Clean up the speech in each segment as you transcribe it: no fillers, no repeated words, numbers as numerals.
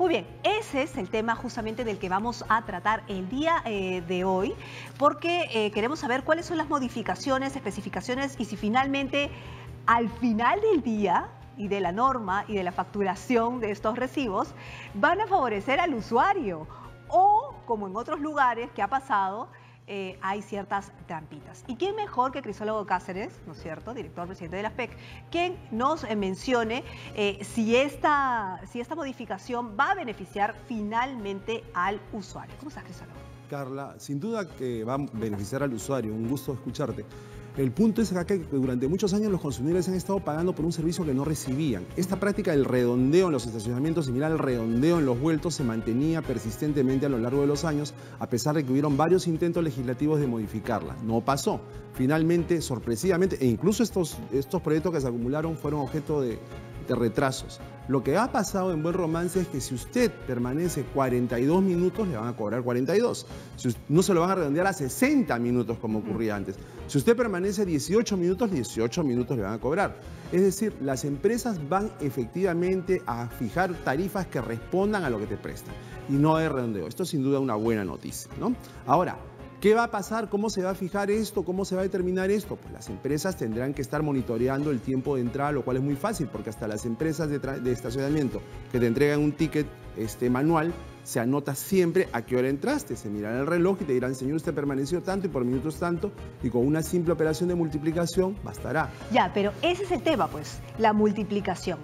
Muy bien, ese es el tema justamente del que vamos a tratar el día de hoy, porque queremos saber cuáles son las modificaciones, especificaciones y si finalmente al final del día y de la norma y de la facturación de estos recibos van a favorecer al usuario o, como en otros lugares que ha pasado, hay ciertas trampitas. ¿Y quién mejor que Crisólogo Cáceres, ¿no es cierto?, director presidente de la ASPEC, quien nos mencione si esta modificación va a beneficiar finalmente al usuario? ¿Cómo estás, Crisólogo? Carla, sin duda que va a beneficiar al usuario, un gusto escucharte. El punto es acá que durante muchos años los consumidores han estado pagando por un servicio que no recibían. Esta práctica del redondeo en los estacionamientos, similar al redondeo en los vueltos, se mantenía persistentemente a lo largo de los años, a pesar de que hubieron varios intentos legislativos de modificarla. No pasó. Finalmente, sorpresivamente, e incluso estos proyectos que se acumularon fueron objeto de retrasos. Lo que ha pasado en Buen Romance es que si usted permanece 42 minutos, le van a cobrar 42. No se lo van a redondear a 60 minutos como ocurría antes. Si usted permanece 18 minutos, 18 minutos le van a cobrar. Es decir, las empresas van efectivamente a fijar tarifas que respondan a lo que te prestan y no de redondeo. Esto es sin duda una buena noticia, ¿no? Ahora, ¿qué va a pasar? ¿Cómo se va a fijar esto? ¿Cómo se va a determinar esto? Pues las empresas tendrán que estar monitoreando el tiempo de entrada, lo cual es muy fácil, porque hasta las empresas de estacionamiento que te entregan un ticket manual, se anota siempre a qué hora entraste. Se mirará el reloj y te dirán, señor, usted permaneció tanto y por minutos tanto, y con una simple operación de multiplicación bastará. Ya, pero ese es el tema, pues, la multiplicación.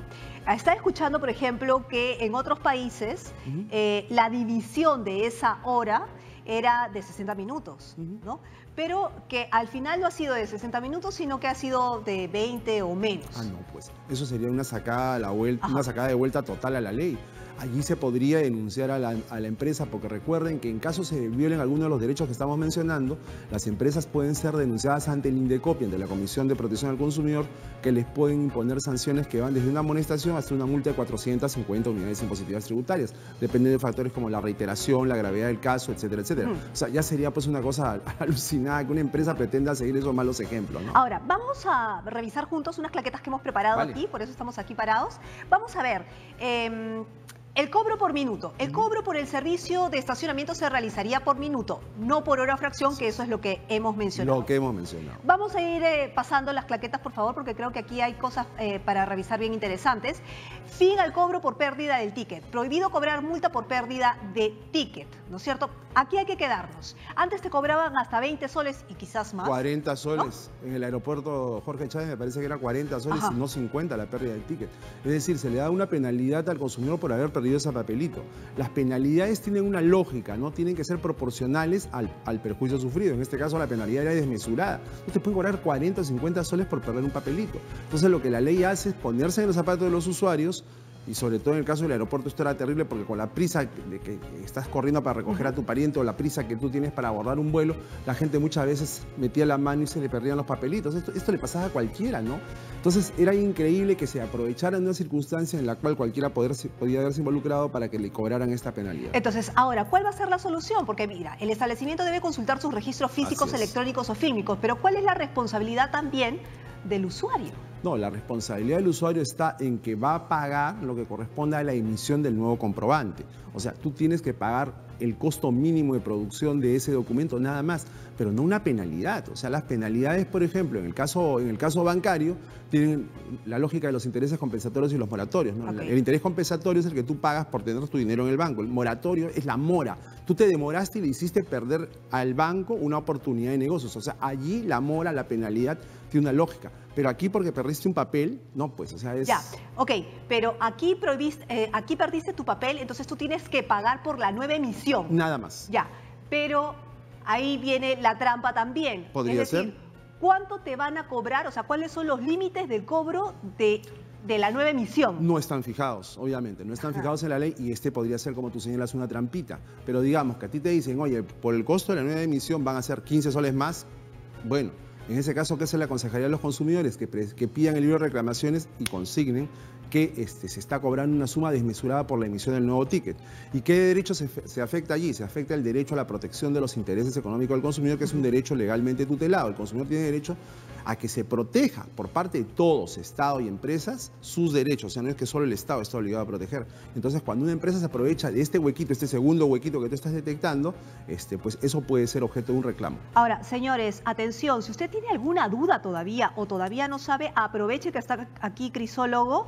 Está escuchando, por ejemplo, que en otros países la división de esa hora era de 60 minutos, ¿no? Pero que al final no ha sido de 60 minutos, sino que ha sido de 20 o menos. Ah, no, pues eso sería una sacada a la vuelta, una sacada de vuelta total a la ley. Allí se podría denunciar a la empresa, porque recuerden que en caso se violen algunos de los derechos que estamos mencionando, las empresas pueden ser denunciadas ante el INDECOPI, ante la Comisión de Protección al Consumidor, que les pueden imponer sanciones que van desde una amonestación hasta una multa de 450 unidades impositivas tributarias. Depende de factores como la reiteración, la gravedad del caso, etcétera, etcétera. O sea, ya sería pues una cosa alucinada que una empresa pretenda seguir esos malos ejemplos, ¿no? Ahora, vamos a revisar juntos unas claquetas que hemos preparado aquí, por eso estamos aquí parados. Vamos a ver, el cobro por minuto. El cobro por el servicio de estacionamiento se realizaría por minuto, no por hora o fracción, que eso es lo que hemos mencionado. Lo que hemos mencionado. Vamos a ir pasando las claquetas, por favor, porque creo que aquí hay cosas para revisar bien interesantes. Fin al cobro por pérdida del ticket. Prohibido cobrar multa por pérdida de ticket, ¿no es cierto? Aquí hay que quedarnos. Antes te cobraban hasta 20 soles y quizás más. 40 soles. ¿No? En el aeropuerto Jorge Chávez me parece que era 40 soles y no 50 la pérdida del ticket. Es decir, se le da una penalidad al consumidor por haber perdido ese papelito. Las penalidades tienen una lógica, ¿no? Tienen que ser proporcionales al perjuicio sufrido. En este caso la penalidad era desmesurada. No te pueden cobrar 40 o 50 soles por perder un papelito. Entonces lo que la ley hace es ponerse en los zapatos de los usuarios. Y sobre todo en el caso del aeropuerto esto era terrible, porque con la prisa de que estás corriendo para recoger a tu pariente o la prisa que tú tienes para abordar un vuelo, la gente muchas veces metía la mano y se le perdían los papelitos. Esto le pasaba a cualquiera, ¿no? Entonces era increíble que se aprovechara de una circunstancia en la cual cualquiera podía haberse involucrado para que le cobraran esta penalidad. Entonces, ahora, ¿cuál va a ser la solución? Porque mira, el establecimiento debe consultar sus registros físicos, electrónicos o fílmicos, pero ¿cuál es la responsabilidad también del usuario? No, la responsabilidad del usuario está en que va a pagar lo que corresponde a la emisión del nuevo comprobante. O sea, tú tienes que pagar el costo mínimo de producción de ese documento, nada más, pero no una penalidad. O sea, las penalidades, por ejemplo, en el caso bancario, tienen la lógica de los intereses compensatorios y los moratorios, ¿no? El interés compensatorio es el que tú pagas por tener tu dinero en el banco. El moratorio es la mora. Tú te demoraste y le hiciste perder al banco una oportunidad de negocios. O sea, allí la mora, la penalidad, tiene una lógica. Pero aquí porque perdiste un papel, no, pues, o sea, es... Ya, ok, pero aquí perdiste tu papel, entonces tú tienes que pagar por la nueva emisión. Nada más. Ya, pero ahí viene la trampa también. ¿Podría ser? ¿Cuánto te van a cobrar? O sea, ¿cuáles son los límites del cobro de la nueva emisión? No están fijados, obviamente, no están fijados en la ley y podría ser, como tú señalas, una trampita. Pero digamos que a ti te dicen, oye, por el costo de la nueva emisión van a ser 15 soles más, bueno... En ese caso, ¿qué se le aconsejaría a los consumidores? Que pidan el libro de reclamaciones y consignen que se está cobrando una suma desmesurada por la emisión del nuevo ticket. ¿Y qué derecho se afecta allí? Se afecta el derecho a la protección de los intereses económicos del consumidor, que es un derecho legalmente tutelado. El consumidor tiene derecho a que se proteja por parte de todos, Estado y empresas, sus derechos. O sea, no es que solo el Estado está obligado a proteger. Entonces, cuando una empresa se aprovecha de este huequito, este segundo huequito que tú estás detectando, pues eso puede ser objeto de un reclamo. Ahora, señores, atención, si usted tiene alguna duda todavía o todavía no sabe, aproveche que está aquí Crisólogo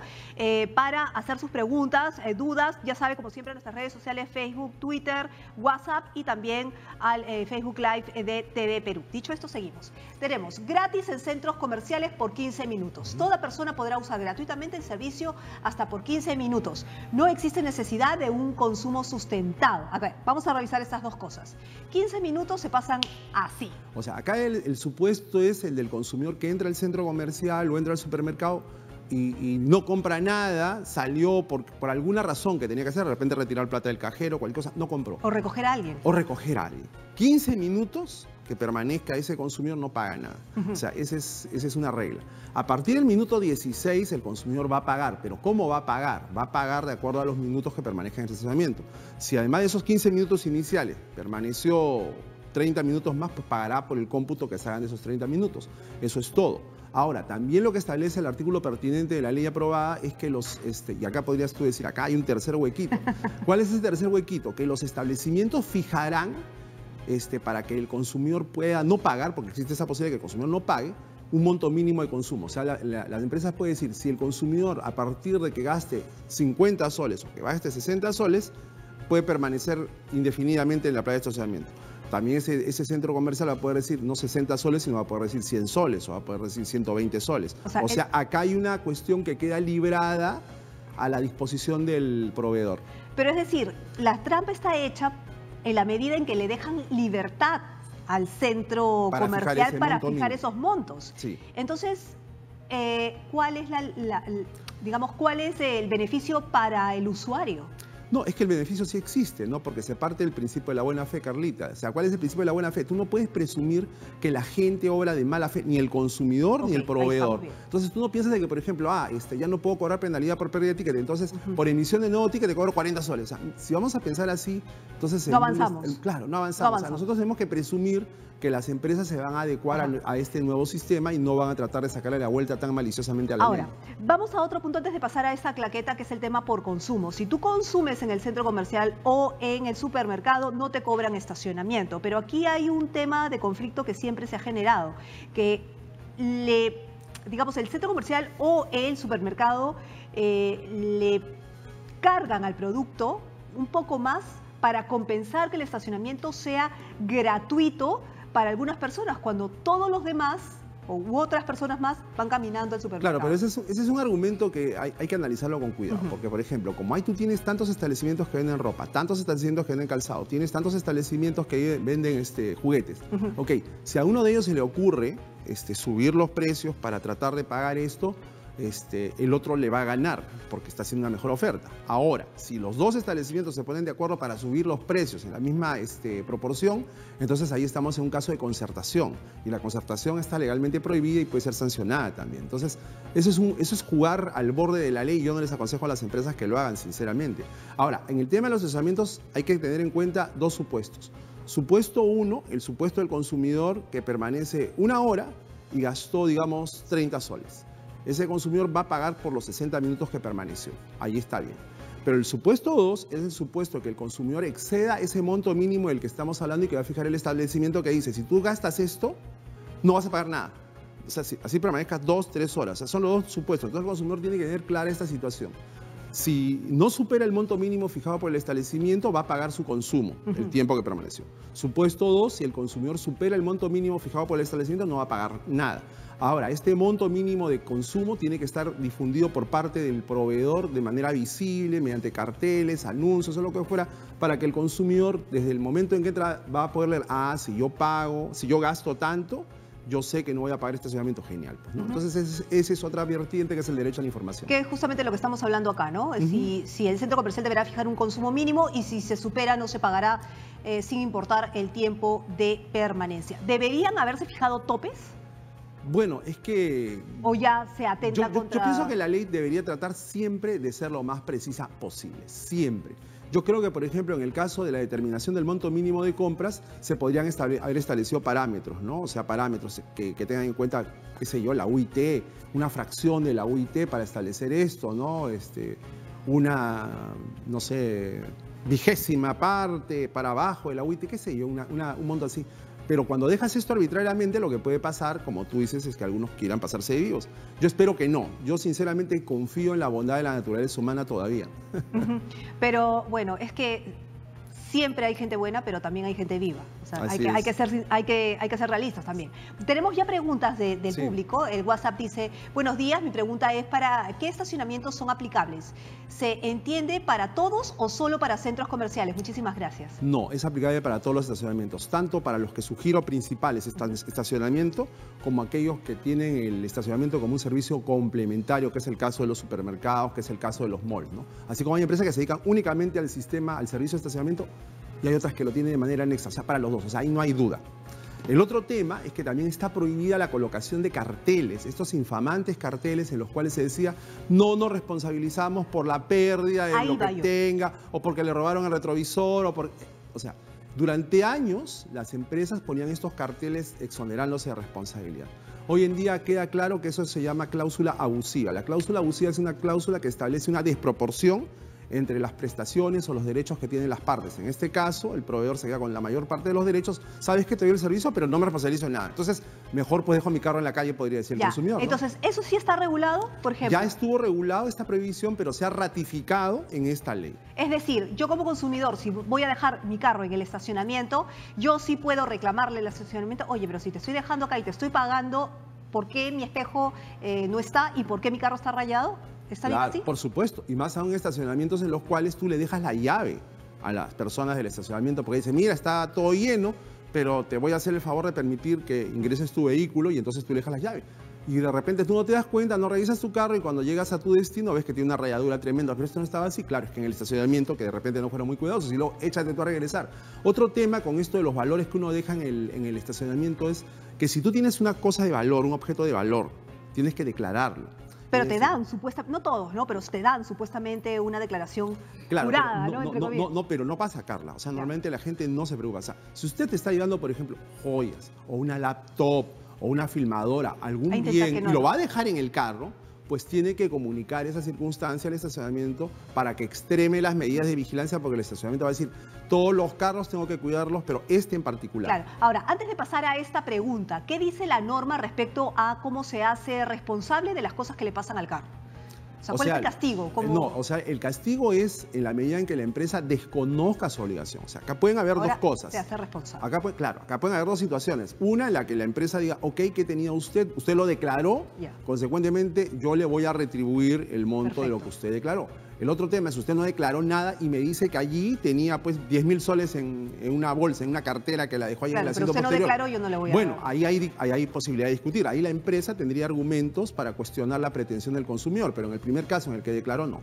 para hacer sus preguntas, dudas, ya sabe, como siempre, en nuestras redes sociales, Facebook, Twitter, WhatsApp y también al Facebook Live de TV Perú. Dicho esto, seguimos. Tenemos gratis en centros comerciales por 15 minutos. Toda persona podrá usar gratuitamente el servicio hasta por 15 minutos. No existe necesidad de un consumo sustentado. A ver, vamos a revisar estas dos cosas. 15 minutos se pasan así. O sea, acá el supuesto es el del consumidor que entra al centro comercial o entra al supermercado y no compra nada, salió por alguna razón que tenía que hacer, de repente retirar plata del cajero, cualquier cosa, no compró. O recoger a alguien. O recoger a alguien. 15 minutos que permanezca ese consumidor no paga nada. O sea, esa es una regla. A partir del minuto 16 el consumidor va a pagar, pero ¿cómo va a pagar? Va a pagar de acuerdo a los minutos que permanezca en el estacionamiento. Si además de esos 15 minutos iniciales permaneció 30 minutos más, pues pagará por el cómputo que se hagan de esos 30 minutos. Eso es todo. Ahora, también lo que establece el artículo pertinente de la ley aprobada es que y acá podrías tú decir, acá hay un tercer huequito. ¿Cuál es ese tercer huequito? Que los establecimientos fijarán para que el consumidor pueda no pagar, porque existe esa posibilidad de que el consumidor no pague, un monto mínimo de consumo. O sea, las empresas pueden decir, si el consumidor a partir de que gaste 50 soles o que gaste 60 soles, puede permanecer indefinidamente en la playa de estacionamiento. También ese centro comercial va a poder decir no 60 soles, sino va a poder decir 100 soles o va a poder decir 120 soles. O sea, acá hay una cuestión que queda librada a la disposición del proveedor. Pero es decir, la trampa está hecha en la medida en que le dejan libertad al centro comercial para fijar esos montos. Sí. Entonces, ¿cuál es cuál es el beneficio para el usuario? No, es que el beneficio sí existe, ¿no? Porque se parte del principio de la buena fe, Carlita. O sea, ¿cuál es el principio de la buena fe? Tú no puedes presumir que la gente obra de mala fe, ni el consumidor ni el proveedor. Entonces tú no piensas de que, por ejemplo, ya no puedo cobrar penalidad por pérdida de ticket, entonces por emisión de nuevo ticket te cobro 40 soles. O sea, si vamos a pensar así, entonces... No avanzamos. Claro, no avanzamos. O sea, nosotros tenemos que presumir que las empresas se van a adecuar a este nuevo sistema y no van a tratar de sacarle la vuelta tan maliciosamente a la ley. Ahora, vamos a otro punto antes de pasar a esa claqueta, que es el tema por consumo. Si tú consumes en el centro comercial o en el supermercado, no te cobran estacionamiento. Pero aquí hay un tema de conflicto que siempre se ha generado, que el centro comercial o el supermercado le cargan al producto un poco más para compensar que el estacionamiento sea gratuito para algunas personas, cuando todos los demás u otras personas más van caminando al supermercado. Claro, pero ese es un argumento que hay que analizarlo con cuidado, porque, por ejemplo, como tú tienes tantos establecimientos que venden ropa, tantos establecimientos que venden calzado, tienes tantos establecimientos que venden juguetes. Ok, si a uno de ellos se le ocurre subir los precios para tratar de pagar esto, el otro le va a ganar porque está haciendo una mejor oferta. Ahora, si los dos establecimientos se ponen de acuerdo para subir los precios en la misma proporción, entonces ahí estamos en un caso de concertación y la concertación está legalmente prohibida y puede ser sancionada también. Entonces, eso es jugar al borde de la ley y yo no les aconsejo a las empresas que lo hagan, sinceramente. Ahora, en el tema de los estacionamientos hay que tener en cuenta dos supuestos. Supuesto uno, el supuesto del consumidor que permanece una hora y gastó, digamos, 30 soles. Ese consumidor va a pagar por los 60 minutos que permaneció. Ahí está bien. Pero el supuesto 2 es el supuesto que el consumidor exceda ese monto mínimo del que estamos hablando y que va a fijar el establecimiento que dice, si tú gastas esto, no vas a pagar nada. O sea, así permanezcas 2, 3 horas. O sea, son los dos supuestos. Entonces el consumidor tiene que tener clara esta situación. Si no supera el monto mínimo fijado por el establecimiento, va a pagar su consumo, el tiempo que permaneció. Supuesto 2, si el consumidor supera el monto mínimo fijado por el establecimiento, no va a pagar nada. Ahora, este monto mínimo de consumo tiene que estar difundido por parte del proveedor de manera visible, mediante carteles, anuncios o lo que fuera, para que el consumidor, desde el momento en que entra, va a poder leer, si yo pago, si yo gasto tanto, yo sé que no voy a pagar estacionamiento, genial. Pues, ¿no? Entonces, esa es otra vertiente que es el derecho a la información. Que es justamente lo que estamos hablando acá, ¿no? Si el centro comercial deberá fijar un consumo mínimo y si se supera no se pagará sin importar el tiempo de permanencia. ¿Deberían haberse fijado topes? Bueno, es que... ¿O ya se atenta contra...? Yo pienso que la ley debería tratar siempre de ser lo más precisa posible, siempre. Yo creo que, por ejemplo, en el caso de la determinación del monto mínimo de compras, se podrían haber establecido parámetros, ¿no? O sea, parámetros que tengan en cuenta, qué sé yo, la UIT, una fracción de la UIT para establecer esto, ¿no? Una, no sé, 20ª parte para abajo de la UIT, qué sé yo, un monto así. Pero cuando dejas esto arbitrariamente, lo que puede pasar, como tú dices, es que algunos quieran pasarse de vivos. Yo espero que no. Yo sinceramente confío en la bondad de la naturaleza humana todavía. Pero bueno, es que siempre hay gente buena, pero también hay gente viva. O sea, hay que ser realistas también. Tenemos ya preguntas del público. El WhatsApp dice, buenos días, mi pregunta es ¿para qué estacionamientos son aplicables? ¿Se entiende para todos o solo para centros comerciales? Muchísimas gracias. No, es aplicable para todos los estacionamientos, tanto para los que su giro principal es estacionamiento, como aquellos que tienen el estacionamiento como un servicio complementario, que es el caso de los supermercados, que es el caso de los malls, ¿no? Así como hay empresas que se dedican únicamente al sistema, al servicio de estacionamiento, y hay otras que lo tienen de manera anexa, o sea, para los dos, o sea, ahí no hay duda. El otro tema es que también está prohibida la colocación de carteles, estos infamantes carteles en los cuales se decía no nos responsabilizamos por la pérdida de lo que tenga, o porque le robaron el retrovisor, o sea, durante años las empresas ponían estos carteles exonerándose de responsabilidad. Hoy en día queda claro que eso se llama cláusula abusiva. La cláusula abusiva es una cláusula que establece una desproporción entre las prestaciones o los derechos que tienen las partes. En este caso, el proveedor se queda con la mayor parte de los derechos. Sabes que te doy el servicio, pero no me responsabilizo en nada. Entonces, mejor pues dejo mi carro en la calle, podría decir el consumidor, ¿no? Entonces, ¿eso sí está regulado, por ejemplo? Ya estuvo regulado esta prohibición, pero se ha ratificado en esta ley. Es decir, yo como consumidor, si voy a dejar mi carro en el estacionamiento, yo sí puedo reclamarle el estacionamiento. Oye, pero si te estoy dejando acá y te estoy pagando, ¿por qué mi espejo no está y por qué mi carro está rayado? ¿Está bien así? Por supuesto, y más aún estacionamientos en los cuales tú le dejas la llave a las personas del estacionamiento, porque dice, mira, está todo lleno, pero te voy a hacer el favor de permitir que ingreses tu vehículo y entonces tú le dejas la llave. Y de repente tú no te das cuenta, no revisas tu carro y cuando llegas a tu destino ves que tiene una rayadura tremenda, pero esto no estaba así. Claro, es que en el estacionamiento, que de repente no fueron muy cuidadosos, y luego échate tú a regresar. Otro tema con esto de los valores que uno deja en el estacionamiento es que si tú tienes una cosa de valor, un objeto de valor, tienes que declararlo. Pero te dan supuestamente, no todos, ¿no? Pero te dan supuestamente una declaración jurada, ¿no? No, pero no pasa, Carla. O sea, normalmente la gente no se preocupa. O sea, si usted te está llevando, por ejemplo, joyas o una laptop o una filmadora, algún bien, y lo va a dejar en el carro, pues tiene que comunicar esa circunstancia al estacionamiento para que extreme las medidas de vigilancia, porque el estacionamiento va a decir, todos los carros tengo que cuidarlos, pero este en particular. Claro. Ahora, antes de pasar a esta pregunta, ¿qué dice la norma respecto a cómo se hace responsable de las cosas que le pasan al carro? O sea, ¿cuál es el castigo? No, o sea, el castigo es en la medida en que la empresa desconozca su obligación. O sea, acá pueden haber dos cosas. Se hace responsable. Acá pueden haber dos situaciones. Una en la que la empresa diga, ok, ¿qué tenía usted? Usted lo declaró, consecuentemente yo le voy a retribuir el monto de lo que usted declaró. El otro tema es usted no declaró nada y me dice que allí tenía pues 10.000 soles en una bolsa, en una cartera que la dejó ahí en el asiento posterior. Pero usted no declaró, yo no le voy a Bueno, ahí hay posibilidad de discutir. Ahí la empresa tendría argumentos para cuestionar la pretensión del consumidor, pero en el primer caso, en el que declaró, no.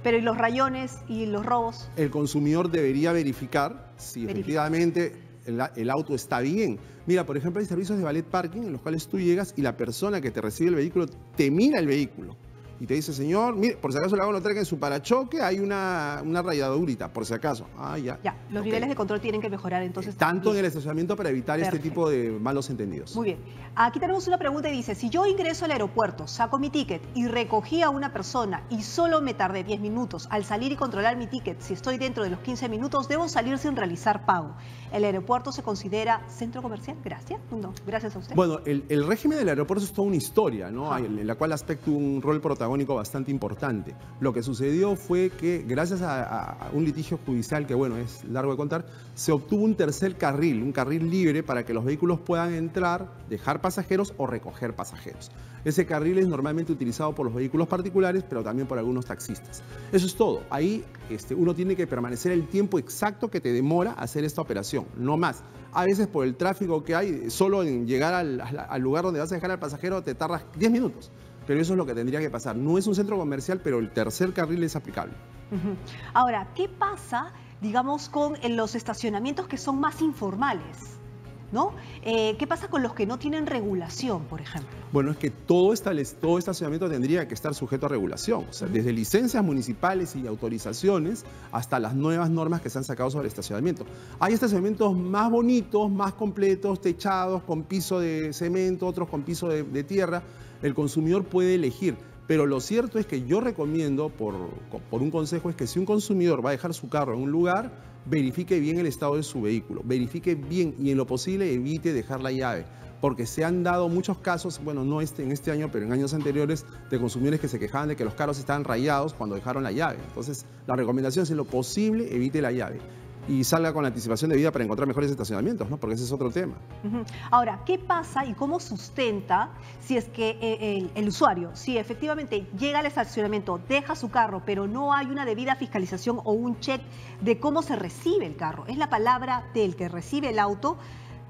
Pero ¿y los rayones y los robos? El consumidor debería verificar si efectivamente el auto está bien. Mira, por ejemplo, hay servicios de valet parking en los cuales tú llegas y la persona que te recibe el vehículo te mira el vehículo. Y te dice, señor, mire, por si acaso le hago notar que en su parachoque hay una rayadurita, por si acaso. Ya. Los niveles de control tienen que mejorar entonces. Tanto en el estacionamiento para evitar este tipo de malos entendidos. Muy bien. Aquí tenemos una pregunta y dice, si yo ingreso al aeropuerto, saco mi ticket y recogí a una persona y solo me tardé 10 minutos al salir y controlar mi ticket, si estoy dentro de los 15 minutos, debo salir sin realizar pago. ¿El aeropuerto se considera centro comercial? Gracias. No, gracias a usted. Bueno, el régimen del aeropuerto es toda una historia, ¿no? En la cual aspecto un rol protagónico bastante importante. Lo que sucedió fue que gracias a un litigio judicial que, bueno, es largo de contar, se obtuvo un tercer carril, un carril libre para que los vehículos puedan entrar, dejar pasajeros o recoger pasajeros. Ese carril es normalmente utilizado por los vehículos particulares, pero también por algunos taxistas. Eso es todo. Ahí uno tiene que permanecer el tiempo exacto que te demora hacer esta operación, no más. A veces por el tráfico que hay, solo en llegar al lugar donde vas a dejar al pasajero te tardas 10 minutos. Pero eso es lo que tendría que pasar. No es un centro comercial, pero el tercer carril es aplicable. Ahora, ¿qué pasa, digamos, con los estacionamientos que son más informales? ¿no? ¿Qué pasa con los que no tienen regulación, por ejemplo? Bueno, es que todo estacionamiento tendría que estar sujeto a regulación, o sea, desde licencias municipales y autorizaciones hasta las nuevas normas que se han sacado sobre el estacionamiento. Hay estacionamientos más bonitos, más completos, techados, con piso de cemento, otros con piso de tierra. El consumidor puede elegir. Pero lo cierto es que yo recomiendo, por un consejo, es que si un consumidor va a dejar su carro en un lugar, verifique bien el estado de su vehículo, verifique bien y en lo posible evite dejar la llave. Porque se han dado muchos casos, bueno, no en este año, pero en años anteriores, de consumidores que se quejaban de que los carros estaban rayados cuando dejaron la llave. Entonces, la recomendación es, en lo posible, evite la llave. Y salga con la anticipación de vida para encontrar mejores estacionamientos, ¿no? Porque ese es otro tema. Ahora, ¿qué pasa y cómo sustenta si es que el usuario, si efectivamente llega al estacionamiento, deja su carro, pero no hay una debida fiscalización o un check de cómo se recibe el carro? Es la palabra del que recibe el auto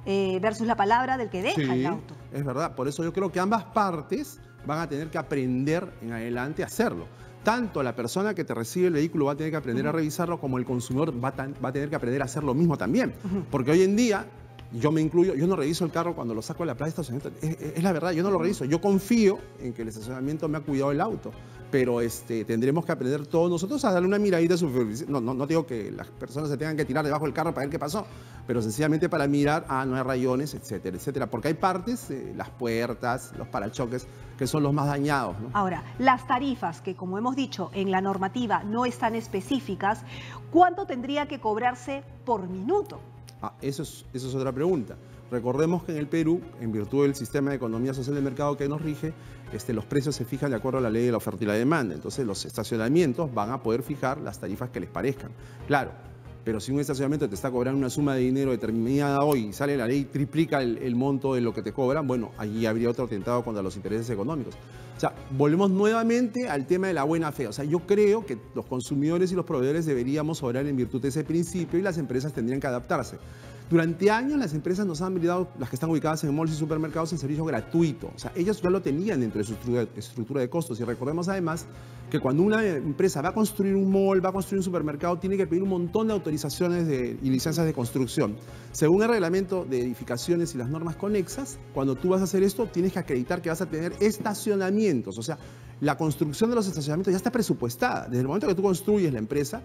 versus la palabra del que deja el auto. Es verdad. Por eso yo creo que ambas partes van a tener que aprender en adelante a hacerlo. Tanto la persona que te recibe el vehículo va a tener que aprender a revisarlo, como el consumidor va a tener que aprender a hacer lo mismo también. Porque hoy en día, yo me incluyo, yo no reviso el carro cuando lo saco de la plaza de estacionamiento. Es la verdad, yo no lo reviso. Yo confío en que el estacionamiento me ha cuidado el auto. Pero tendremos que aprender todos nosotros a darle una miradita superficial. No digo que las personas se tengan que tirar debajo del carro para ver qué pasó, pero sencillamente para mirar, no hay rayones, etcétera, etcétera. Porque hay partes, las puertas, los parachoques, que son los más dañados, ¿no? Ahora, las tarifas que, como hemos dicho, en la normativa no están específicas, ¿cuánto tendría que cobrarse por minuto? Eso es otra pregunta. Recordemos que en el Perú, en virtud del sistema de economía social de mercado que nos rige, los precios se fijan de acuerdo a la ley de la oferta y la demanda. Entonces, los estacionamientos van a poder fijar las tarifas que les parezcan. Claro, pero si un estacionamiento te está cobrando una suma de dinero determinada hoy y sale la ley, triplica el monto de lo que te cobran, bueno, allí habría otro atentado contra los intereses económicos. O sea, volvemos nuevamente al tema de la buena fe. O sea, yo creo que los consumidores y los proveedores deberíamos obrar en virtud de ese principio y las empresas tendrían que adaptarse. Durante años las empresas nos han brindado, las que están ubicadas en malls y supermercados, en servicio gratuito. O sea, ellos ya lo tenían dentro de su estructura de costos. Y recordemos además que cuando una empresa va a construir un mall, va a construir un supermercado, tiene que pedir un montón de autorizaciones y licencias de construcción. Según el reglamento de edificaciones y las normas conexas, cuando tú vas a hacer esto, tienes que acreditar que vas a tener estacionamientos. O sea, la construcción de los estacionamientos ya está presupuestada. Desde el momento que tú construyes la empresa,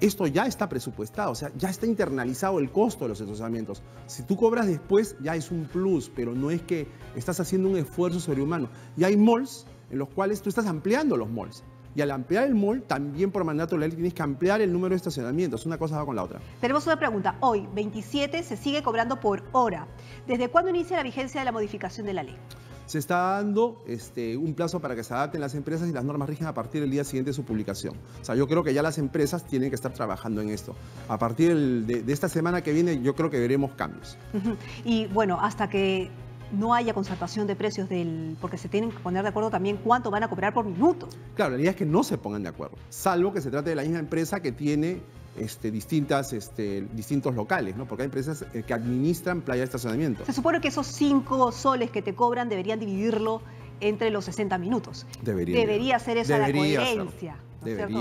esto ya está presupuestado, o sea, ya está internalizado el costo de los estacionamientos. Si tú cobras después, ya es un plus, pero no es que estás haciendo un esfuerzo sobrehumano. Y hay malls en los cuales tú estás ampliando los malls. Y al ampliar el mall, también por mandato de la ley tienes que ampliar el número de estacionamientos. Una cosa va con la otra. Tenemos una pregunta. Hoy, 27, se sigue cobrando por hora. ¿Desde cuándo inicia la vigencia de la modificación de la ley? Se está dando un plazo para que se adapten las empresas y las normas rigen a partir del día siguiente de su publicación. O sea, yo creo que ya las empresas tienen que estar trabajando en esto. A partir de esta semana que viene, yo creo que veremos cambios. Y bueno, hasta que no haya concertación de precios porque se tienen que poner de acuerdo también cuánto van a cobrar por minuto. Claro, la idea es que no se pongan de acuerdo, salvo que se trate de la misma empresa que tiene distintos locales, ¿no? Porque hay empresas que administran playa de estacionamiento. Se supone que esos 5 soles que te cobran deberían dividirlo entre los 60 minutos. Debería ser esa la coherencia. ¿No es cierto?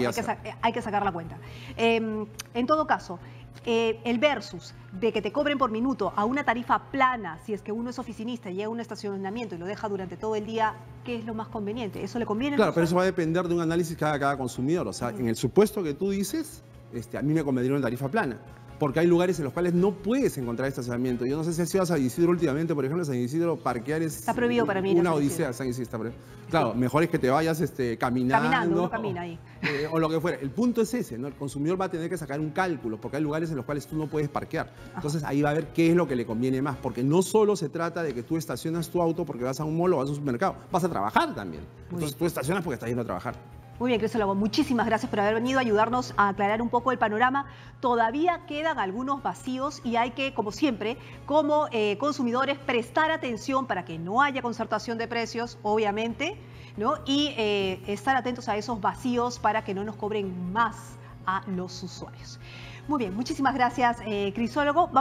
Hay que sacar la cuenta. En todo caso, el versus de que te cobren por minuto a una tarifa plana, si es que uno es oficinista y llega a un estacionamiento y lo deja durante todo el día, ¿qué es lo más conveniente? ¿Eso le conviene? Claro, pero eso va a depender de un análisis que haga cada consumidor. O sea, en el supuesto que tú dices, a mí me convendría una tarifa plana, porque hay lugares en los cuales no puedes encontrar estacionamiento. Yo no sé si has ido a San Isidro últimamente, por ejemplo, en San Isidro parquear está prohibido para mí. Una odisea. San Isidro está prohibido. Claro, sí. Mejor es que te vayas caminando. Uno camina ahí. O lo que fuera. El punto es ese, ¿no? El consumidor va a tener que sacar un cálculo, porque hay lugares en los cuales tú no puedes parquear. Entonces ahí va a ver qué es lo que le conviene más, porque no solo se trata de que tú estacionas tu auto porque vas a un mall o vas a un supermercado, vas a trabajar también. Entonces tú estacionas porque estás yendo a trabajar. Muy bien, Crisólogo, muchísimas gracias por haber venido a ayudarnos a aclarar un poco el panorama. Todavía quedan algunos vacíos y hay que, como siempre, como consumidores, prestar atención para que no haya concertación de precios, obviamente, ¿no? Y estar atentos a esos vacíos para que no nos cobren más a los usuarios. Muy bien, muchísimas gracias, Crisólogo.